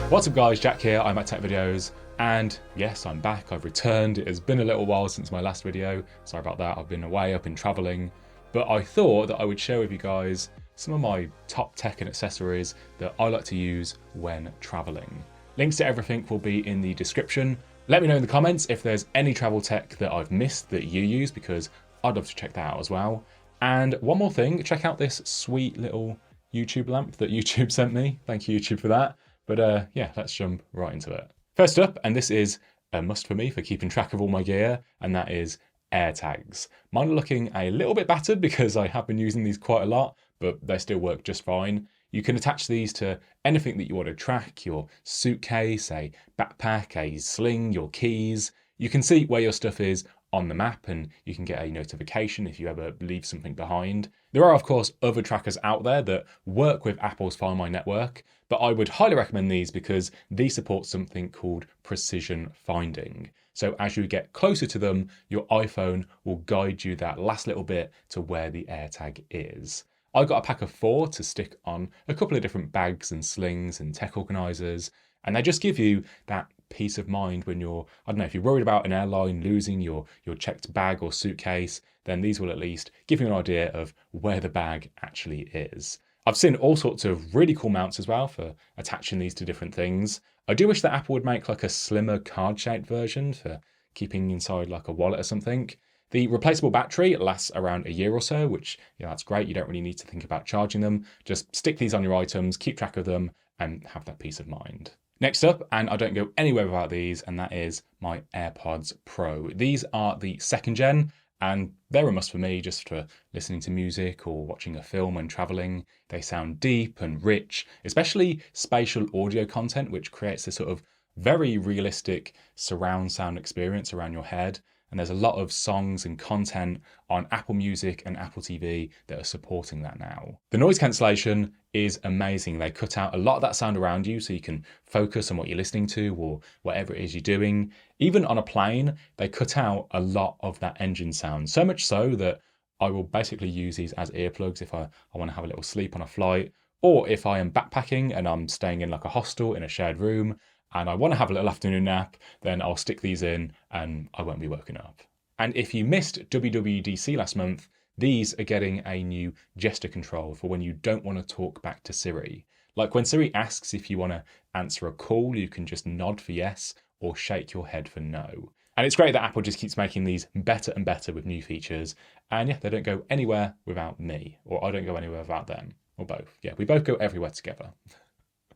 What's up guys, Jack here, I'm at Tech Videos, and yes, I'm back, I've returned. It has been a little while since my last video, sorry about that, I've been away, I've been travelling, but I thought that I would share with you guys some of my top tech and accessories that I like to use when travelling. Links to everything will be in the description. Let me know in the comments if there's any travel tech that I've missed that you use, because I'd love to check that out as well. And one more thing, check out this sweet little YouTube lamp that YouTube sent me. Thank you YouTube for that. But yeah, let's jump right into it. First up, and this is a must for me for keeping track of all my gear, and that is AirTags. Mine are looking a little bit battered because I have been using these quite a lot, but they still work just fine. You can attach these to anything that you want to track, your suitcase, a backpack, a sling, your keys. You can see where your stuff is on the map, and you can get a notification if you ever leave something behind. There are of course other trackers out there that work with Apple's Find My network, but I would highly recommend these because these support something called precision finding. So as you get closer to them, your iPhone will guide you that last little bit to where the AirTag is. I got a pack of 4 to stick on a couple of different bags and slings and tech organizers, and they just give you that peace of mind when you're, I don't know, if you're worried about an airline losing your checked bag or suitcase, then these will at least give you an idea of where the bag actually is. I've seen all sorts of really cool mounts as well for attaching these to different things. I do wish that Apple would make like a slimmer card-shaped version for keeping inside like a wallet or something. The replaceable battery lasts around a year or so, which, that's great. You don't really need to think about charging them. Just stick these on your items, keep track of them, and have that peace of mind. Next up, and I don't go anywhere without these, and that is my AirPods Pro. These are the 2nd gen, and they're a must for me just for listening to music or watching a film when traveling. They sound deep and rich, especially spatial audio content, which creates this sort of very realistic surround sound experience around your head. And there's a lot of songs and content on Apple Music and Apple TV that are supporting that now. The noise cancellation is amazing. They cut out a lot of that sound around you so you can focus on what you're listening to or whatever it is you're doing. Even on a plane, they cut out a lot of that engine sound, so much so that I will basically use these as earplugs if I want to have a little sleep on a flight, or if I am backpacking and I'm staying in like a hostel in a shared room, and I want to have a little afternoon nap, then I'll stick these in and I won't be woken up. And if you missed WWDC last month, these are getting a new gesture control for when you don't want to talk back to Siri. Like when Siri asks if you want to answer a call, you can just nod for yes or shake your head for no. And it's great that Apple just keeps making these better and better with new features. And yeah, they don't go anywhere without me, or I don't go anywhere without them, or both. Yeah, we both go everywhere together.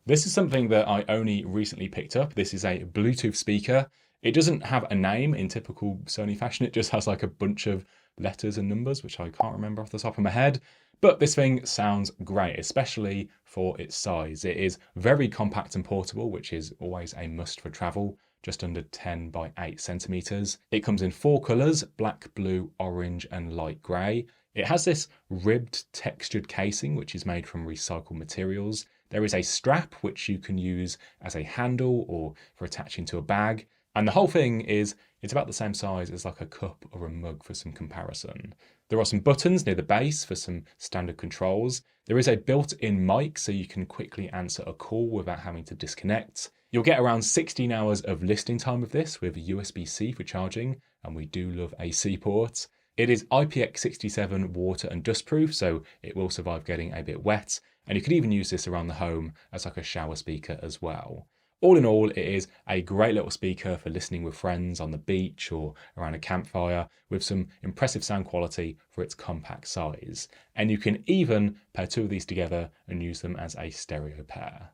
This is something that I only recently picked up. This is a Bluetooth speaker. It doesn't have a name in typical Sony fashion. It just has like a bunch of letters and numbers, which I can't remember off the top of my head. But this thing sounds great, especially for its size. It is very compact and portable, which is always a must for travel, just under 10 by 8 centimeters. It comes in 4 colors, black, blue, orange, and light gray. It has this ribbed textured casing, which is made from recycled materials. There is a strap which you can use as a handle or for attaching to a bag. And the whole thing it's about the same size as like a cup or a mug for some comparison. There are some buttons near the base for some standard controls. There is a built-in mic so you can quickly answer a call without having to disconnect. You'll get around 16 hours of listening time with this with USB-C for charging, and we do love a C port. It is IPX67 water and dust proof, so it will survive getting a bit wet. And you could even use this around the home as like a shower speaker as well. All in all, it is a great little speaker for listening with friends on the beach or around a campfire with some impressive sound quality for its compact size. And you can even pair 2 of these together and use them as a stereo pair.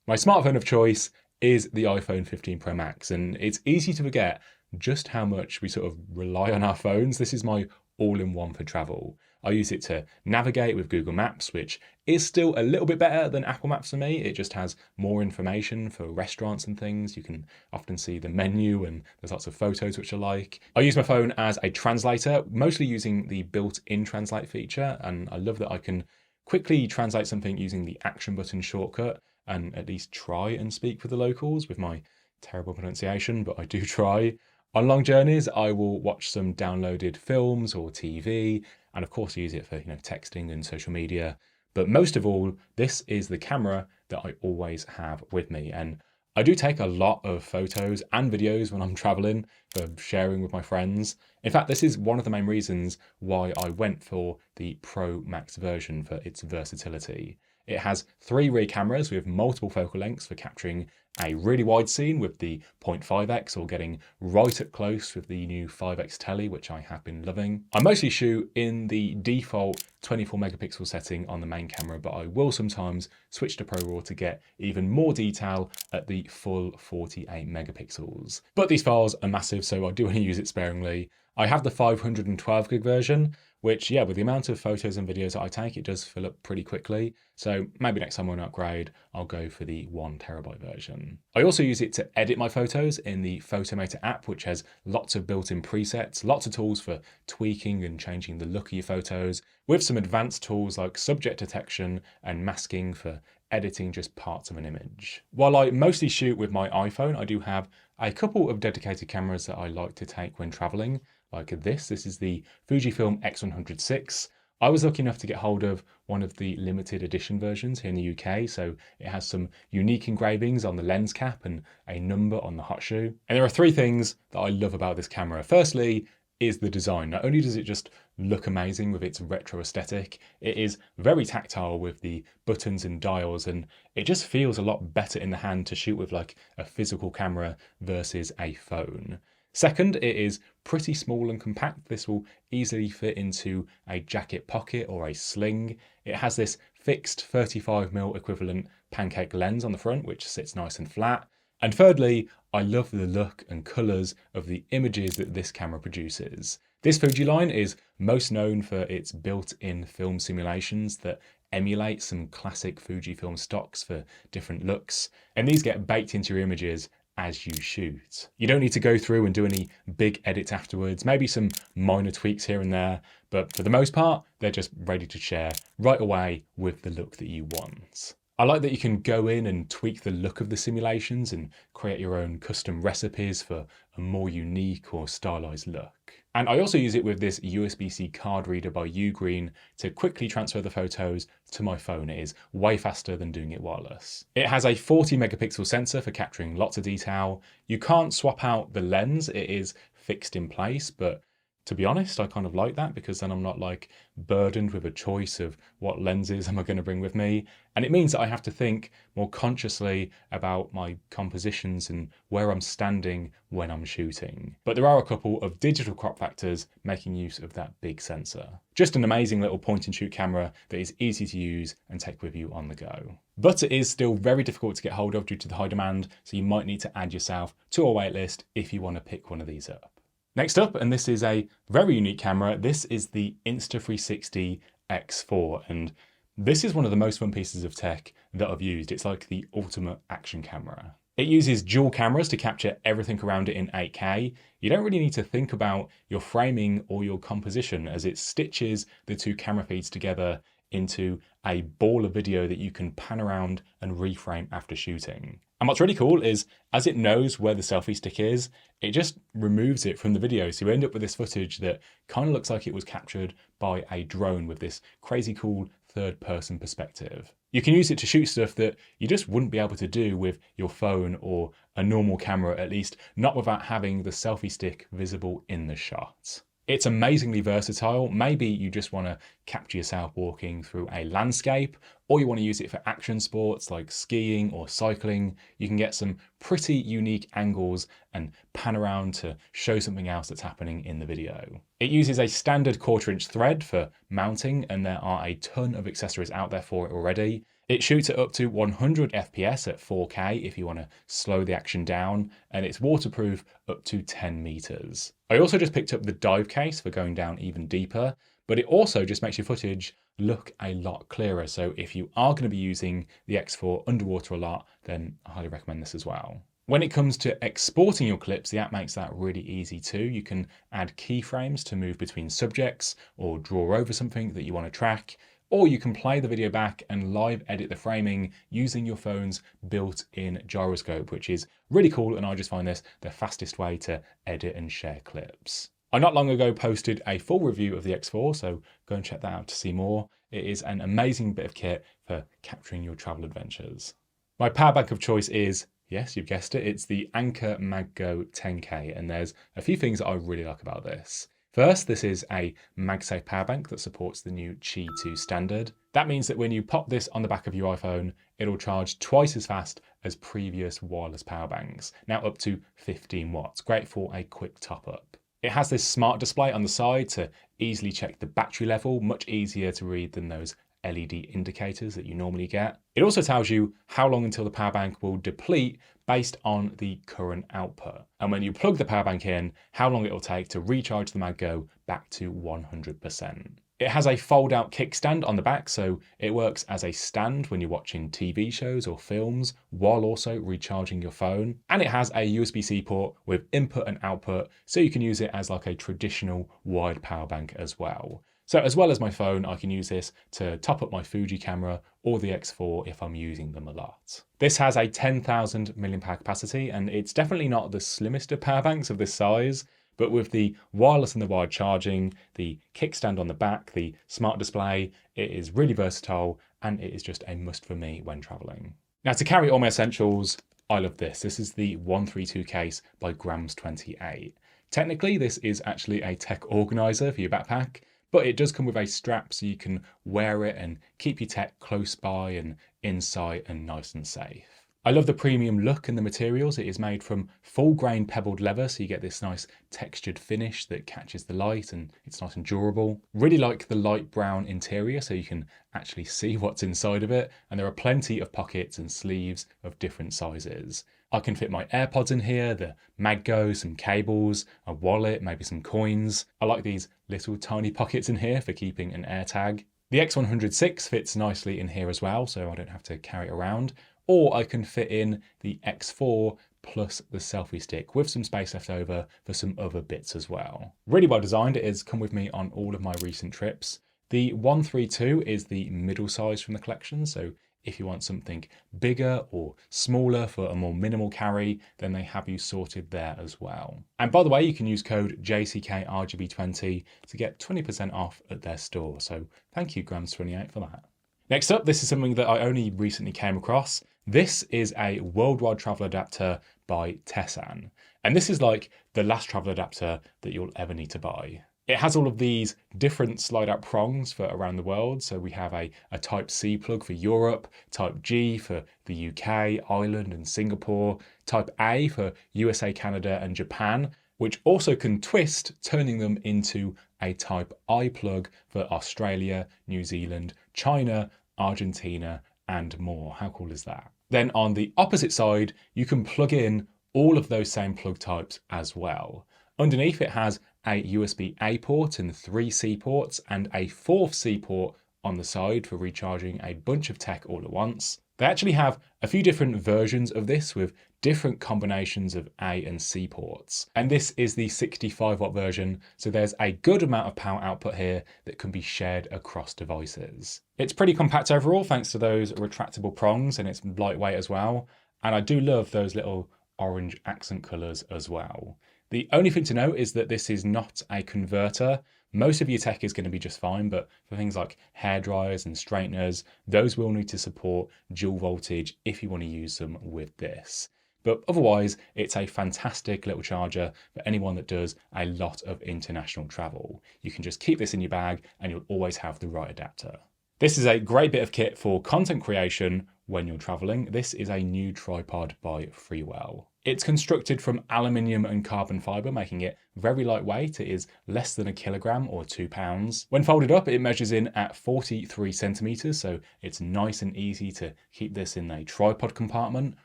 My smartphone of choice is the iPhone 15 Pro Max, and it's easy to forget just how much we sort of rely on our phones. This is my all-in-one for travel. I use it to navigate with Google Maps, which is still a little bit better than Apple Maps for me. It just has more information for restaurants and things. You can often see the menu and there's lots of photos which I like. I use my phone as a translator, mostly using the built-in translate feature, and I love that I can quickly translate something using the action button shortcut and at least try and speak with the locals with my terrible pronunciation, but I do try. On long journeys, I will watch some downloaded films or TV, and of course use it for texting and social media. But most of all, this is the camera that I always have with me, and I do take a lot of photos and videos when I'm traveling for sharing with my friends. In fact, this is one of the main reasons why I went for the Pro Max version for its versatility. It has 3 rear cameras with multiple focal lengths for capturing a really wide scene with the 0.5x or getting right up close with the new 5x tele, which I have been loving. I mostly shoot in the default 24 megapixel setting on the main camera, but I will sometimes switch to ProRAW to get even more detail at the full 48 megapixels. But these files are massive, so I do want to use it sparingly. I have the 512 gig version, which, yeah, with the amount of photos and videos that I take, it does fill up pretty quickly. So maybe next time when I upgrade, I'll go for the 1 terabyte version. I also use it to edit my photos in the Photomator app, which has lots of built-in presets, lots of tools for tweaking and changing the look of your photos, with some advanced tools like subject detection and masking for editing just parts of an image. While I mostly shoot with my iPhone, I do have a couple of dedicated cameras that I like to take when traveling, like this. This is the Fujifilm X100VI. I was lucky enough to get hold of one of the limited edition versions here in the UK, so it has some unique engravings on the lens cap and a number on the hot shoe. And there are 3 things that I love about this camera. Firstly, is the design. Not only does it just look amazing with its retro aesthetic, it is very tactile with the buttons and dials, and it just feels a lot better in the hand to shoot with like a physical camera versus a phone. Second, it is pretty small and compact. This will easily fit into a jacket pocket or a sling. It has this fixed 35mm equivalent pancake lens on the front, which sits nice and flat. And thirdly, I love the look and colours of the images that this camera produces. This Fuji line is most known for its built-in film simulations that emulate some classic Fujifilm stocks for different looks, and these get baked into your images as you shoot. You don't need to go through and do any big edits afterwards, maybe some minor tweaks here and there, but for the most part, they're just ready to share right away with the look that you want. I like that you can go in and tweak the look of the simulations and create your own custom recipes for a more unique or stylized look. And I also use it with this USB-C card reader by Ugreen to quickly transfer the photos to my phone. It is way faster than doing it wireless. It has a 40 megapixel sensor for capturing lots of detail. You can't swap out the lens, it is fixed in place, but to be honest, I kind of like that because then I'm not like burdened with a choice of what lenses am I going to bring with me. And it means that I have to think more consciously about my compositions and where I'm standing when I'm shooting. But there are a couple of digital crop factors making use of that big sensor. Just an amazing little point and shoot camera that is easy to use and take with you on the go. But it is still very difficult to get hold of due to the high demand, so you might need to add yourself to a waitlist if you want to pick one of these up. Next up, and this is a very unique camera, this is the Insta360 X4, and this is one of the most fun pieces of tech that I've used. It's like the ultimate action camera. It uses dual cameras to capture everything around it in 8K. You don't really need to think about your framing or your composition as it stitches the 2 camera feeds together into a ball of video that you can pan around and reframe after shooting. And what's really cool is, as it knows where the selfie stick is, it just removes it from the video. So you end up with this footage that kind of looks like it was captured by a drone with this crazy cool third-person perspective. You can use it to shoot stuff that you just wouldn't be able to do with your phone or a normal camera, at least not without having the selfie stick visible in the shot. It's amazingly versatile. Maybe you just want to capture yourself walking through a landscape, or you want to use it for action sports like skiing or cycling. You can get some pretty unique angles and pan around to show something else that's happening in the video. It uses a standard 1/4" thread for mounting, and there are a ton of accessories out there for it already. It shoots at up to 100 FPS at 4K if you want to slow the action down, and it's waterproof up to 10 meters. I also just picked up the dive case for going down even deeper, but it also just makes your footage look a lot clearer. So if you are going to be using the X4 underwater a lot, then I highly recommend this as well. When it comes to exporting your clips, the app makes that really easy too. You can add keyframes to move between subjects or draw over something that you want to track. Or you can play the video back and live edit the framing using your phone's built-in gyroscope, which is really cool, and I just find this the fastest way to edit and share clips. I not long ago posted a full review of the X4, so go and check that out to see more. It is an amazing bit of kit for capturing your travel adventures. My power bank of choice is Yes, you've guessed it. It's the Anker MagGo 10K, and there's a few things that I really like about this. First, this is a MagSafe power bank that supports the new Qi 2 standard. That means that when you pop this on the back of your iPhone, it'll charge twice as fast as previous wireless power banks, now up to 15 watts. Great for a quick top up. It has this smart display on the side to easily check the battery level, much easier to read than those LED indicators that you normally get. It also tells you how long until the power bank will deplete based on the current output. And when you plug the power bank in, how long it will take to recharge the MagGo back to 100%. It has a fold-out kickstand on the back, so it works as a stand when you're watching TV shows or films, while also recharging your phone. And it has a USB-C port with input and output, so you can use it as like a traditional wired power bank as well. So as well as my phone, I can use this to top up my Fuji camera or the X4 if I'm using them a lot. This has a 10,000 mAh capacity, and it's definitely not the slimmest of power banks of this size, but with the wireless and the wired charging, the kickstand on the back, the smart display, it is really versatile, and it is just a must for me when traveling. Now, to carry all my essentials, I love this. This is the 132 case by Grams28. Technically, this is actually a tech organizer for your backpack, but it does come with a strap so you can wear it and keep your tech close by and in sight and nice and safe. I love the premium look and the materials. It is made from full grain pebbled leather, so you get this nice textured finish that catches the light and it's nice and durable. Really like the light brown interior so you can actually see what's inside of it, and there are plenty of pockets and sleeves of different sizes. I can fit my AirPods in here, the MagGo, some cables, a wallet, maybe some coins. I like these little tiny pockets in here for keeping an AirTag. The X100VI fits nicely in here as well, so I don't have to carry it around. Or I can fit in the X4 plus the selfie stick with some space left over for some other bits as well. Really well designed. It has come with me on all of my recent trips. The 132 is the middle size from the collection, so if you want something bigger or smaller for a more minimal carry, then they have you sorted there as well. And by the way, you can use code JCKRGB20 to get 20% off at their store. So thank you, Grams28, for that. Next up, this is something that I only recently came across. This is a worldwide travel adapter by Tessan. And this is like the last travel adapter that you'll ever need to buy. It has all of these different slide out prongs for around the world. So we have a Type C plug for Europe, Type G for the UK, Ireland and Singapore, Type A for USA, Canada and Japan, which also can twist, turning them into a Type I plug for Australia, New Zealand, China, Argentina and more. How cool is that? Then on the opposite side, you can plug in all of those same plug types as well. Underneath it has a USB-A port and 3 C ports and a 4th C port on the side for recharging a bunch of tech all at once. They actually have a few different versions of this with different combinations of A and C ports. And this is the 65 watt version, so there's a good amount of power output here that can be shared across devices. It's pretty compact overall thanks to those retractable prongs, and it's lightweight as well. And I do love those little orange accent colors as well. The only thing to note is that this is not a converter. Most of your tech is going to be just fine, but for things like hair dryers and straighteners, those will need to support dual voltage if you want to use them with this. But otherwise, it's a fantastic little charger for anyone that does a lot of international travel. You can just keep this in your bag and you'll always have the right adapter. This is a great bit of kit for content creation when you're traveling. This is a new tripod by Freewell. It's constructed from aluminium and carbon fiber, making it very lightweight. It is less than a kilogram or 2 pounds. When folded up, it measures in at 43 centimeters, so it's nice and easy to keep this in a tripod compartment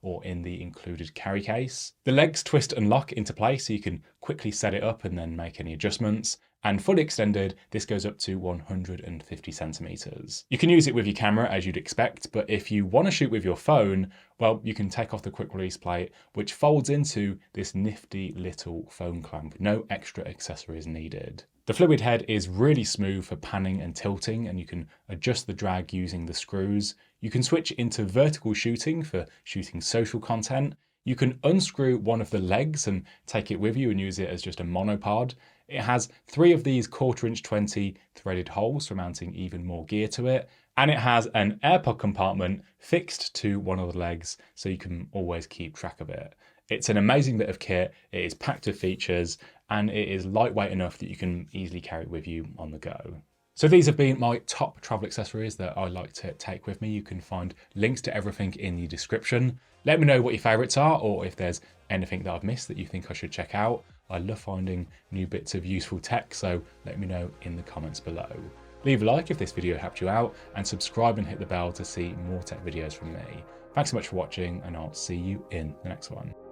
or in the included carry case. The legs twist and lock into place, so you can quickly set it up and then make any adjustments. And fully extended, this goes up to 150 centimeters. You can use it with your camera as you'd expect, but if you want to shoot with your phone, well, you can take off the quick release plate, which folds into this nifty little phone clamp. No extra accessories needed. The fluid head is really smooth for panning and tilting, and you can adjust the drag using the screws. You can switch into vertical shooting for shooting social content. You can unscrew one of the legs and take it with you and use it as just a monopod. It has 3 of these 1/4" 20 threaded holes for mounting even more gear to it, And it has an AirPod compartment fixed to one of the legs so you can always keep track of it. It's an amazing bit of kit, it is packed with features, and it is lightweight enough that you can easily carry it with you on the go. So these have been my top travel accessories that I like to take with me. You can find links to everything in the description. Let me know what your favourites are, or if there's anything that I've missed that you think I should check out. I love finding new bits of useful tech, so let me know in the comments below. Leave a like if this video helped you out, and subscribe and hit the bell to see more tech videos from me. Thanks so much for watching, and I'll see you in the next one.